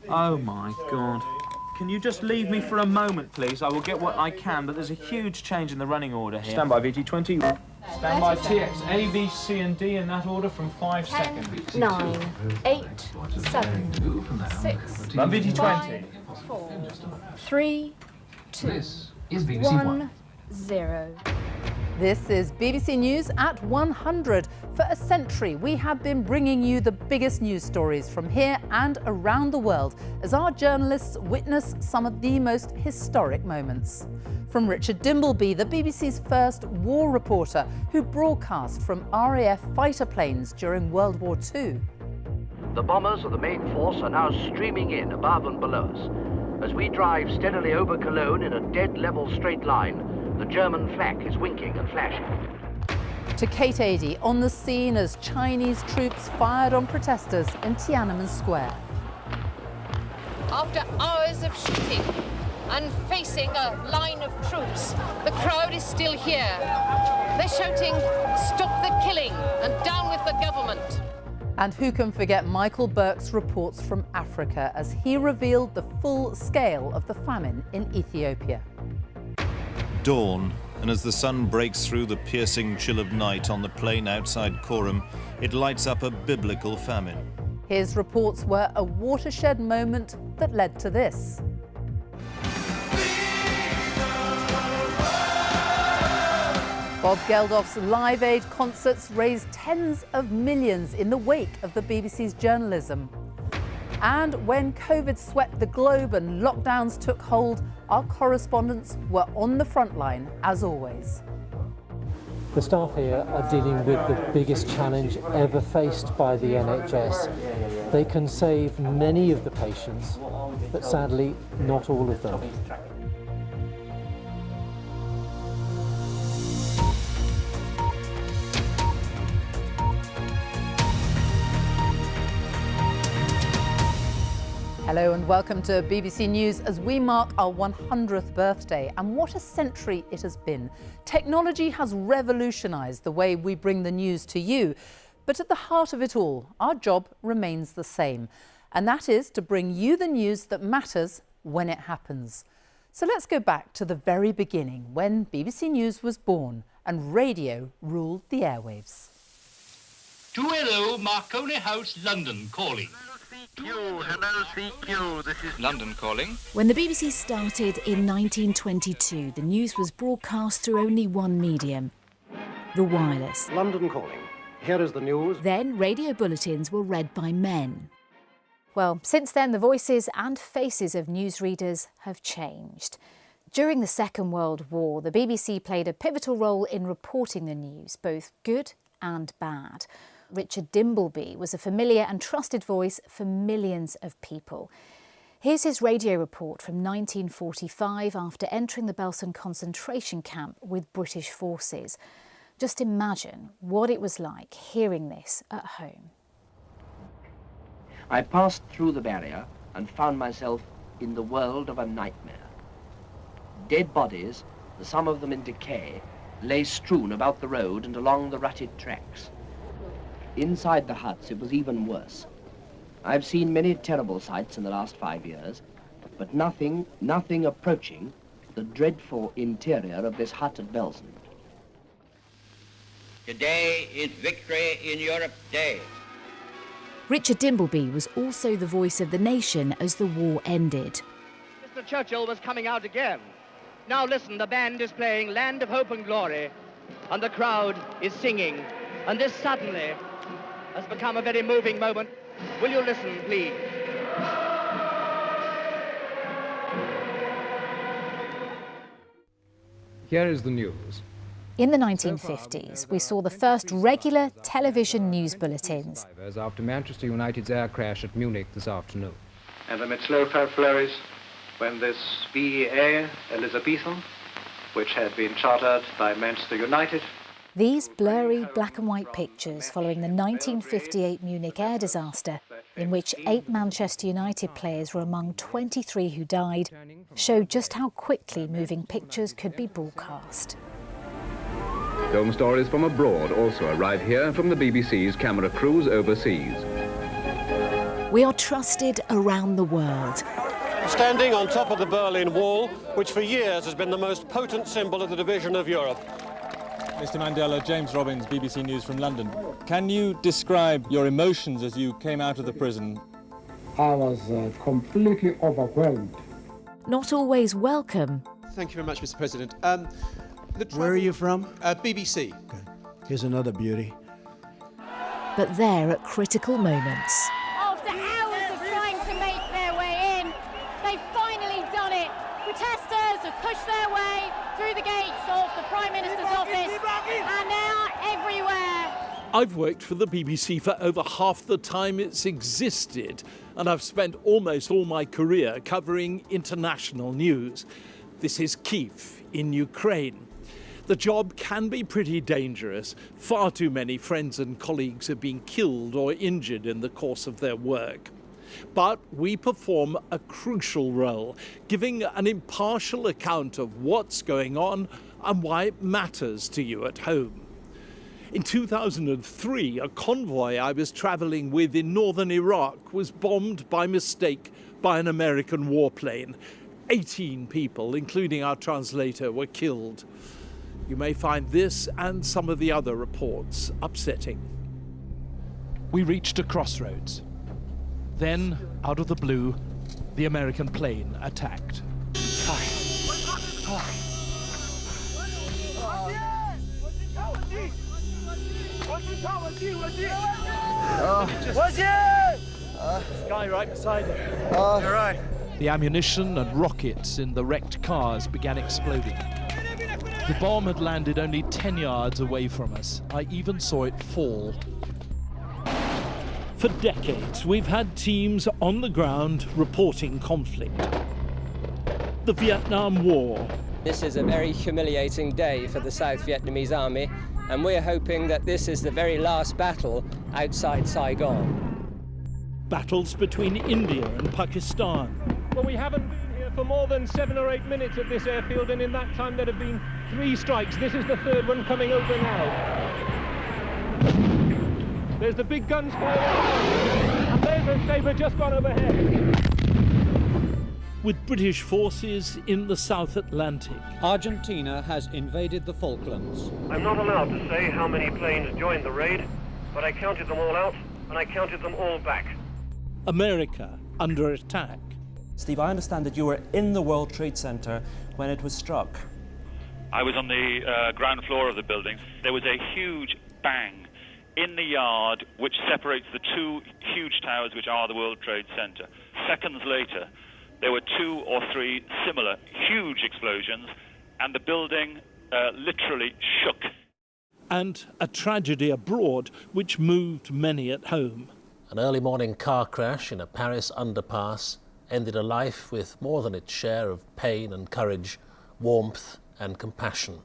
Oh, my God. Can you just leave me for a moment, please? I will get what I can, but there's a huge change in the running order here. Stand by, VT20. Stand by, TX. A, B, C, and D in that order from 5 seconds. 9, 8, 7, 6, Run VT20. 5, 4, 3, 2, This is BBC 1, 0. This is BBC News at 100. For a century, we have been bringing you the biggest news stories from here and around the world as our journalists witness some of the most historic moments. From Richard Dimbleby, the BBC's first war reporter who broadcast from RAF fighter planes during World War II. The bombers of the main force are now streaming in above and below us. As we drive steadily over Cologne in a dead level straight line, the German flak is winking and flashing. To Kate Adie on the scene as Chinese troops fired on protesters in Tiananmen Square. After hours of shooting and facing a line of troops, the crowd is still here. They're shouting, "Stop the killing and down with the government." And who can forget Michael Burke's reports from Africa as he revealed the full scale of the famine in Ethiopia. Dawn, and as the sun breaks through the piercing chill of night on the plain outside Coram, it lights up a biblical famine. His reports were a watershed moment that led to this. Bob Geldof's Live Aid concerts raised tens of millions in the wake of the BBC's journalism. And when COVID swept the globe and lockdowns took hold, our correspondents were on the front line, as always. The staff here are dealing with the biggest challenge ever faced by the NHS. They can save many of the patients, but sadly, not all of them. Hello and welcome to BBC News as we mark our 100th birthday. And what a century it has been. Technology has revolutionised the way we bring the news to you. But at the heart of it all, our job remains the same. And that is to bring you the news that matters when it happens. So let's go back to the very beginning when BBC News was born and radio ruled the airwaves. 2LO Marconi House, London, calling. Hello CQ, this is London calling. When the BBC started in 1922, the news was broadcast through only one medium, the wireless. London calling. Here is the news. Then radio bulletins were read by men. Well, since then, the voices and faces of newsreaders have changed. During the Second World War, the BBC played a pivotal role in reporting the news, both good and bad. Richard Dimbleby was a familiar and trusted voice for millions of people. Here's his radio report from 1945 after entering the Belsen concentration camp with British forces. Just imagine what it was like hearing this at home. I passed through the barrier and found myself in the world of a nightmare. Dead bodies, some of them in decay, lay strewn about the road and along the rutted tracks. Inside the huts, it was even worse. I've seen many terrible sights in the last 5 years, but nothing approaching the dreadful interior of this hut at Belsen. Today is Victory in Europe Day. Richard Dimbleby was also the voice of the nation as the war ended. Mr. Churchill was coming out again. Now listen, the band is playing Land of Hope and Glory, and the crowd is singing, and this suddenly has become a very moving moment. Will you listen, please? Here is the news. In the 1950s, we saw the first regular television news bulletins. After Manchester United's air crash at Munich this afternoon. And amid slow flurries, when this BEA Elizabethan, which had been chartered by Manchester United. These blurry black and white pictures following the 1958 Munich air disaster, in which 8 Manchester United players were among 23 who died, show just how quickly moving pictures could be broadcast. Film stories from abroad also arrive here from the BBC's camera crews overseas. We are trusted around the world. Standing on top of the Berlin Wall, which for years has been the most potent symbol of the division of Europe. Mr. Mandela, James Robbins, BBC News from London. Can you describe your emotions as you came out of the prison? I was completely overwhelmed. Not always welcome. Thank you very much, Mr. President. Where are you from? BBC. Okay. Here's another beauty. But they're at critical moments. After hours of trying to make their way in, they've finally done it. Protesters have pushed their way through the gates of the Prime Minister's office, and they are everywhere. I've worked for the BBC for over half the time it's existed, and I've spent almost all my career covering international news. This is Kyiv in Ukraine. The job can be pretty dangerous. Far too many friends and colleagues have been killed or injured in the course of their work. But we perform a crucial role, giving an impartial account of what's going on and why it matters to you at home. In 2003, a convoy I was traveling with in northern Iraq was bombed by mistake by an American warplane. 18 people, including our translator, were killed. You may find this and some of the other reports upsetting. We reached a crossroads. Then, out of the blue, the American plane attacked. Guy right beside him. You're right. The ammunition and rockets in the wrecked cars began exploding. The bomb had landed only 10 yards away from us. I even saw it fall. For decades, we've had teams on the ground reporting conflict. The Vietnam War. This is a very humiliating day for the South Vietnamese army, and we're hoping that this is the very last battle outside Saigon. Battles between India and Pakistan. Well, we haven't been here for more than 7 or 8 minutes at this airfield, and in that time there have been 3 strikes. This is the 3rd one coming over now. There's the big guns firing, and there's a Sabre just gone overhead. With British forces in the South Atlantic. Argentina has invaded the Falklands. I'm not allowed to say how many planes joined the raid, but I counted them all out, and I counted them all back. America under attack. Steve, I understand that you were in the World Trade Center when it was struck. I was on the ground floor of the building. There was a huge bang in the yard which separates the 2 huge towers which are the World Trade Center. Seconds later, there were 2 or 3 similar huge explosions, and the building literally shook. And a tragedy abroad which moved many at home. An early morning car crash in a Paris underpass ended a life with more than its share of pain and courage, warmth and compassion.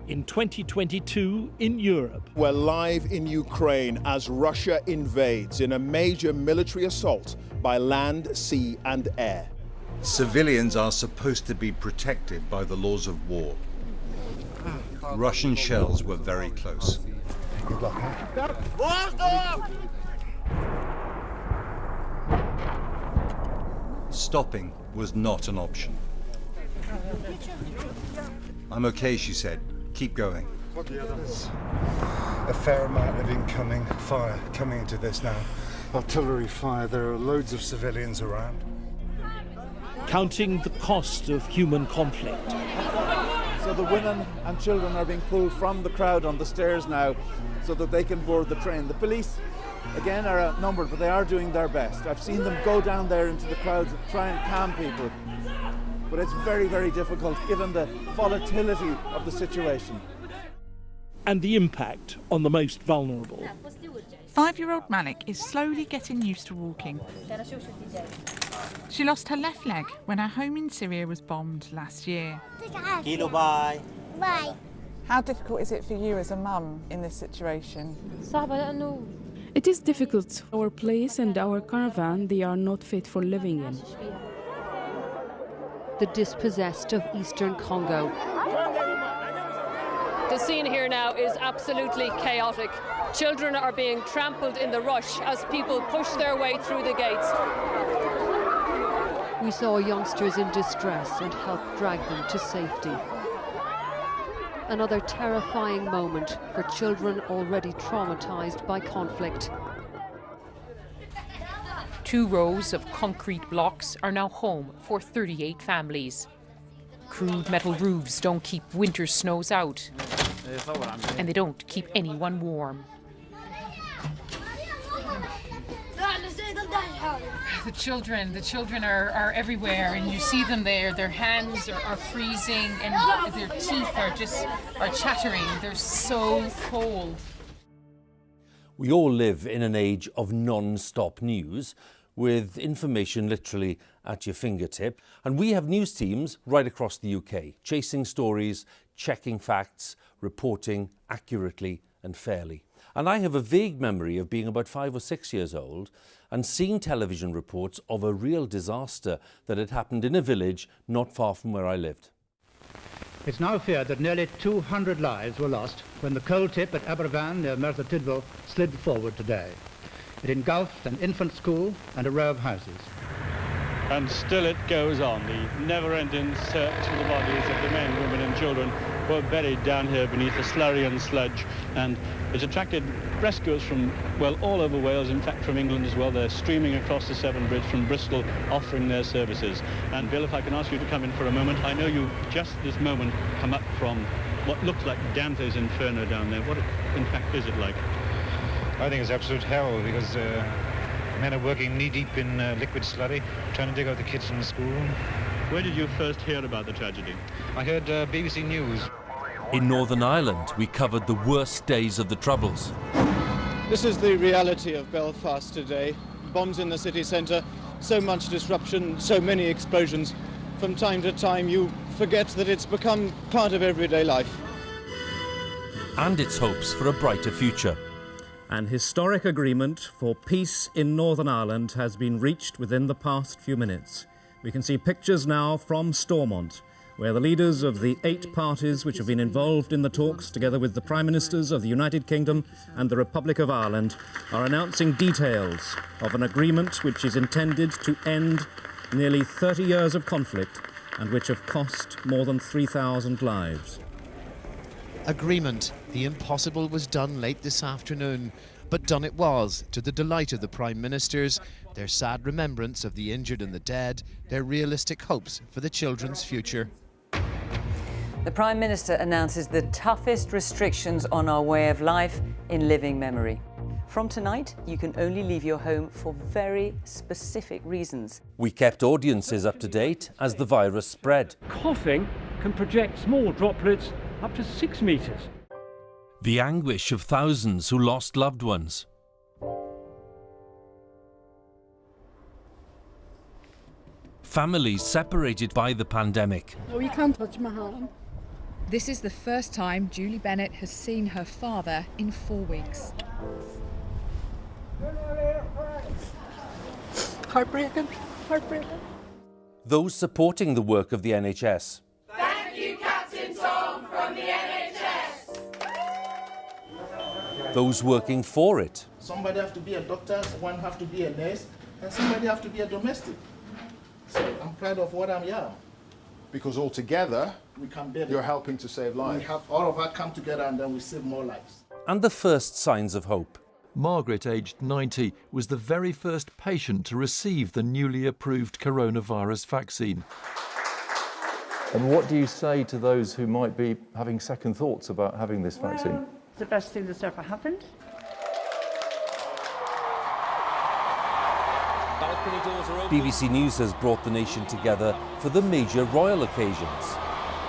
In 2022 in Europe. We're live in Ukraine as Russia invades in a major military assault by land, sea and air. Civilians are supposed to be protected by the laws of war. Russian shells were very close. Good luck, Stopping was not an option. I'm okay, she said. Keep going. There's a fair amount of incoming fire coming into this now. Artillery fire, there are loads of civilians around. Counting the cost of human conflict. So the women and children are being pulled from the crowd on the stairs now so that they can board the train. The police, again, are outnumbered, but they are doing their best. I've seen them go down there into the crowds and try and calm people. But it's very, very difficult given the volatility of the situation. And the impact on the most vulnerable. 5-year-old Malik is slowly getting used to walking. She lost her left leg when her home in Syria was bombed last year. Bye. How difficult is it for you as a mum in this situation? It is difficult. Our place and our caravan, they are not fit for living in. The dispossessed of eastern Congo. The scene here now is absolutely chaotic. Children are being trampled in the rush as people push their way through the gates. We saw youngsters in distress and helped drag them to safety. Another terrifying moment for children already traumatized by conflict. 2 rows of concrete blocks are now home for 38 families. Crude metal roofs don't keep winter snows out, and they don't keep anyone warm. The children are everywhere, and you see them there. Their hands are freezing, and their teeth are chattering. They're so cold. We all live in an age of non-stop news, with information literally at your fingertip. And we have news teams right across the UK, chasing stories, checking facts, reporting accurately and fairly. And I have a vague memory of being about 5 or 6 years old and seeing television reports of a real disaster that had happened in a village not far from where I lived. It's now feared that nearly 200 lives were lost when the coal tip at Aberfan near Merthyr Tydfil slid forward today. It engulfed an infant school and a row of houses. And still it goes on, the never-ending search for the bodies of the men, women and children who are buried down here beneath the slurry and sludge. And it's attracted rescuers from, well, all over Wales, in fact from England as well. They're streaming across the Severn Bridge from Bristol, offering their services. And Bill, if I can ask you to come in for a moment. I know you just this moment come up from what looks like Dante's Inferno down there. What, in fact, is it like? I think it's absolute hell, because men are working knee-deep in liquid slurry, trying to dig out the kids from the school. Where did you first hear about the tragedy? I heard BBC News. In Northern Ireland, we covered the worst days of the Troubles. This is the reality of Belfast today. Bombs in the city centre, so much disruption, so many explosions. From time to time, you forget that it's become part of everyday life. And its hopes for a brighter future. An historic agreement for peace in Northern Ireland has been reached within the past few minutes. We can see pictures now from Stormont, where the leaders of the 8 parties which have been involved in the talks, together with the Prime Ministers of the United Kingdom and the Republic of Ireland, are announcing details of an agreement which is intended to end nearly 30 years of conflict and which have cost more than 3,000 lives. Agreement. The impossible was done late this afternoon, but done it was, to the delight of the Prime Ministers, their sad remembrance of the injured and the dead, their realistic hopes for the children's future. The Prime Minister announces the toughest restrictions on our way of life in living memory. From tonight, you can only leave your home for very specific reasons. We kept audiences up to date as the virus spread. Coughing can project small droplets up to 6 metres. The anguish of thousands who lost loved ones. Families separated by the pandemic. No, you can't touch my hand. This is the first time Julie Bennett has seen her father in 4 weeks. Heartbreaking, heartbreaking. Those supporting the work of the NHS. Thank you, Captain Tom from the NHS. Those working for it. Somebody have to be a doctor, one have to be a nurse, and somebody have to be a domestic. So I'm proud of what I'm here. Because altogether, we can bear you're helping to save lives. We have all of us come together and then we save more lives. And the first signs of hope. Margaret, aged 90, was the very first patient to receive the newly approved coronavirus vaccine. And what do you say to those who might be having second thoughts about having this vaccine? It's the best thing that's ever happened. BBC News has brought the nation together for the major royal occasions.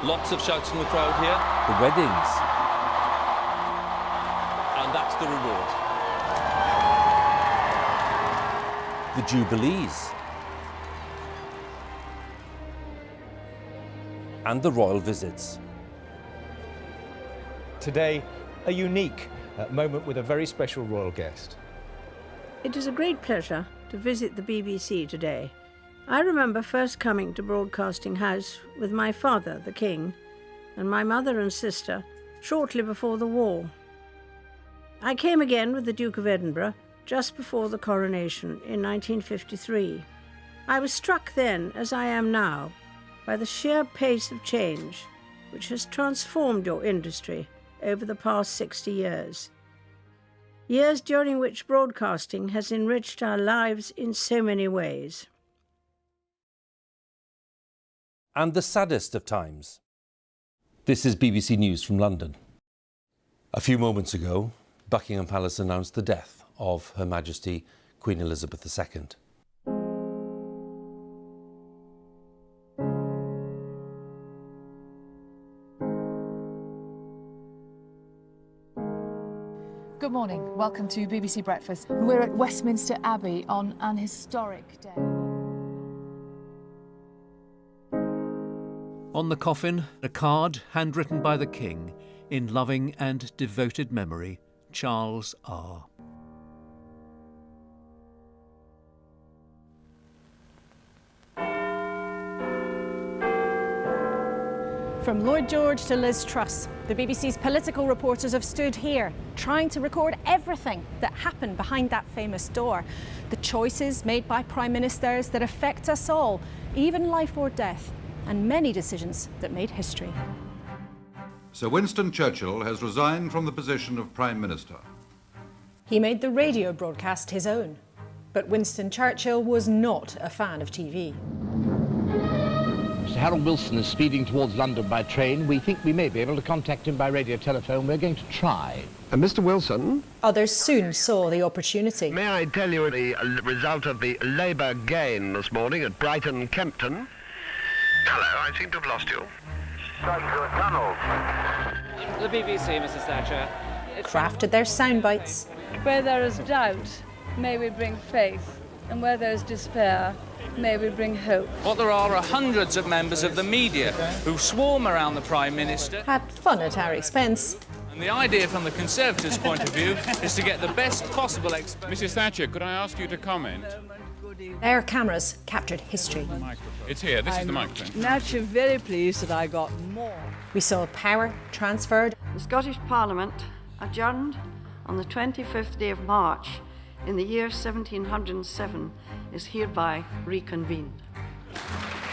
Lots of shouts from the crowd here. The weddings. And that's the reward. The jubilees. And the royal visits. Today, a unique moment with a very special royal guest. It is a great pleasure to visit the BBC today. I remember first coming to Broadcasting House with my father, the King, and my mother and sister shortly before the war. I came again with the Duke of Edinburgh just before the coronation in 1953. I was struck then, as I am now, by the sheer pace of change which has transformed your industry over the past 60 years. Years during which broadcasting has enriched our lives in so many ways. And the saddest of times. This is BBC News from London. A few moments ago, Buckingham Palace announced the death of Her Majesty Queen Elizabeth II. Good morning. Welcome to BBC Breakfast. We're at Westminster Abbey on an historic day. On the coffin, a card handwritten by the King in loving and devoted memory, Charles R. From Lloyd George to Liz Truss, the BBC's political reporters have stood here, trying to record everything that happened behind that famous door. The choices made by prime ministers that affect us all, even life or death, and many decisions that made history. Sir Winston Churchill has resigned from the position of Prime Minister. He made the radio broadcast his own, but Winston Churchill was not a fan of TV. Mr. Harold Wilson is speeding towards London by train. We think we may be able to contact him by radio telephone. We're going to try. Mr. Wilson? Others soon saw the opportunity. May I tell you the result of the Labour gain this morning at Brighton Kempton? Hello, I seem to have lost you. Stuck to a tunnel. The BBC, Mrs. Thatcher. Crafted their sound bites. Where there is doubt, may we bring faith. And where there is despair, may we bring hope. What there are hundreds of members of the media who swarm around the Prime Minister. Had fun at our expense. And the idea from the Conservatives' point of view is to get the best possible Mrs. Thatcher, could I ask you to comment? Their cameras captured history. It's here, this is the microphone. Naturally very pleased that I got more. We saw power transferred. The Scottish Parliament adjourned on the 25th day of March in the year 1707 is hereby reconvened.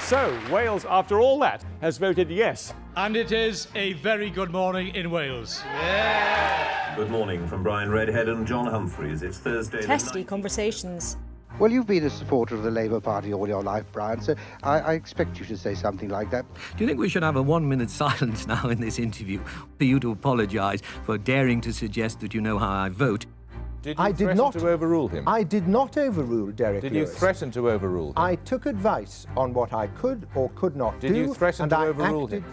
So, Wales, after all that, has voted yes. And it is a very good morning in Wales. Yeah. Good morning from Brian Redhead and John Humphreys. It's Thursday. Testy conversations. Well, you've been a supporter of the Labour Party all your life, Brian, so I expect you to say something like that. Do you think we should have a 1 minute silence now in this interview for you to apologise for daring to suggest that you know how I vote? Did you threaten to overrule him? I did not overrule Derek Did Lewis. you threaten to overrule him? I took advice on what I could or could not do. Did you threaten to overrule him?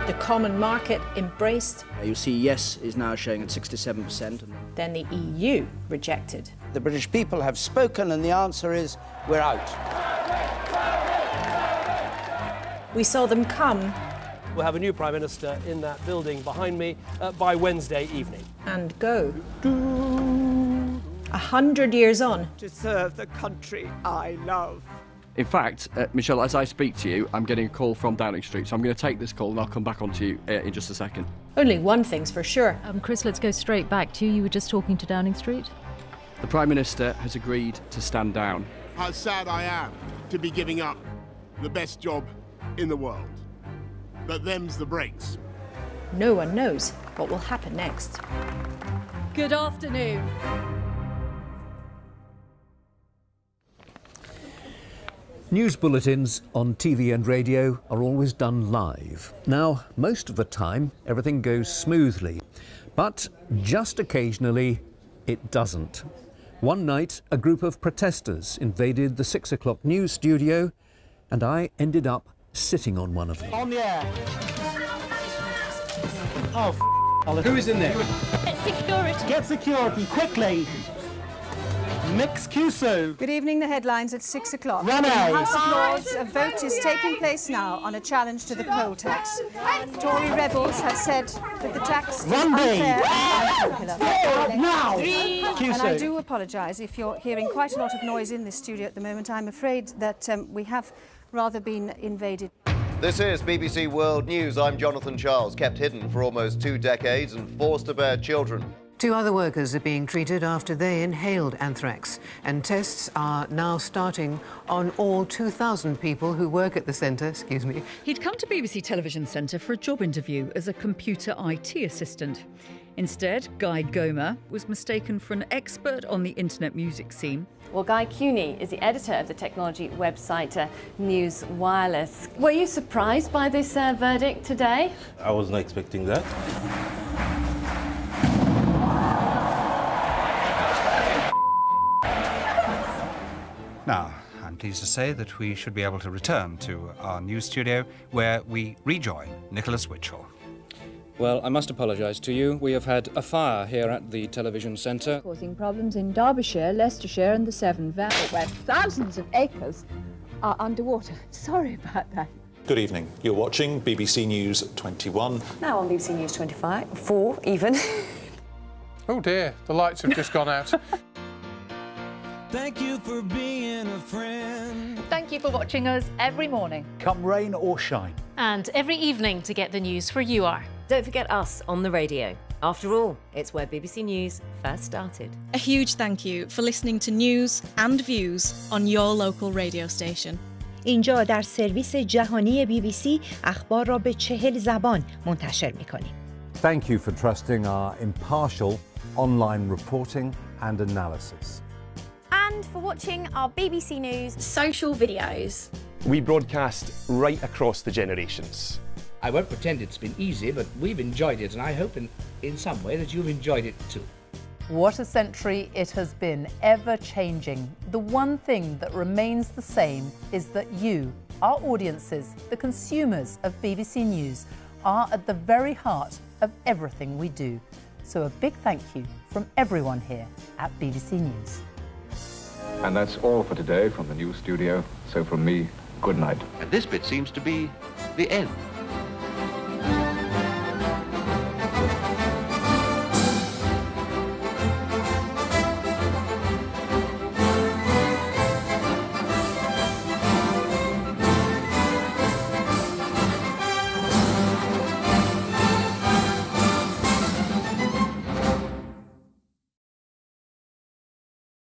The common market embraced. You see, yes is now showing at 67%. Then the EU rejected. The British people have spoken, and the answer is we're out. We saw them come. We'll have a new Prime Minister in that building behind me by Wednesday evening. And go. 100 years on. To serve the country I love. In fact, Michelle, as I speak to you, I'm getting a call from Downing Street, so I'm going to take this call and I'll come back on to you in just a second. Only one thing's for sure. Chris, let's go straight back to you. You were just talking to Downing Street. The Prime Minister has agreed to stand down. How sad I am to be giving up the best job in the world. But them's the breaks. No one knows what will happen next. Good afternoon. News bulletins on TV and radio are always done live. Now, most of the time, everything goes smoothly, but just occasionally, it doesn't. One night, a group of protesters invaded the 6 o'clock news studio, and I ended up sitting on one of them. On the air. Oh, who is in there? Get security. Get security, quickly. Mix Cuso. Good evening, the headlines at 6 o'clock. Run In the House of Lords, a vote is taking place now on a challenge to the poll tax. Tory rebels have said that the tax is unfair and unpopular. Now! And I do apologise if you're hearing quite a lot of noise in this studio at the moment. I'm afraid that we have rather been invaded. This is BBC World News. I'm Jonathan Charles, kept hidden for almost 2 decades and forced to bear children. 2 other workers are being treated after they inhaled anthrax, and tests are now starting on all 2,000 people who work at the centre. He'd come to BBC Television Centre for a job interview as a computer IT assistant. Instead, Guy Gomer was mistaken for an expert on the internet music scene. Well, Guy Cuny is the editor of the technology website News Wireless. Were you surprised by this verdict today? I wasn't expecting that. Now, I'm pleased to say that we should be able to return to our news studio where we rejoin Nicholas Witchell. Well, I must apologise to you. We have had a fire here at the television centre. Causing problems in Derbyshire, Leicestershire and the Severn Valley, where thousands of acres are underwater. Sorry about that. Good evening. You're watching BBC News 21. Now on BBC News 25, 4 even. Oh dear, the lights have just gone out. Thank you for being a friend. Thank you for watching us every morning. Come rain or shine. And every evening to get the news where you are. Don't forget us on the radio. After all, it's where BBC News first started. A huge thank you for listening to news and views on your local radio station. اینجا در سرویس جهانی BBC اخبار را به 40 زبان منتشر می‌کنیم. Thank you for trusting our impartial online reporting and analysis. And for watching our BBC News social videos. We broadcast right across the generations. I won't pretend it's been easy, but we've enjoyed it, and I hope in some way that you've enjoyed it too. What a century it has been, ever-changing. The one thing that remains the same is that you, our audiences, the consumers of BBC News, are at the very heart of everything we do. So a big thank you from everyone here at BBC News. And that's all for today from the news studio. So from me, good night. And this bit seems to be the end.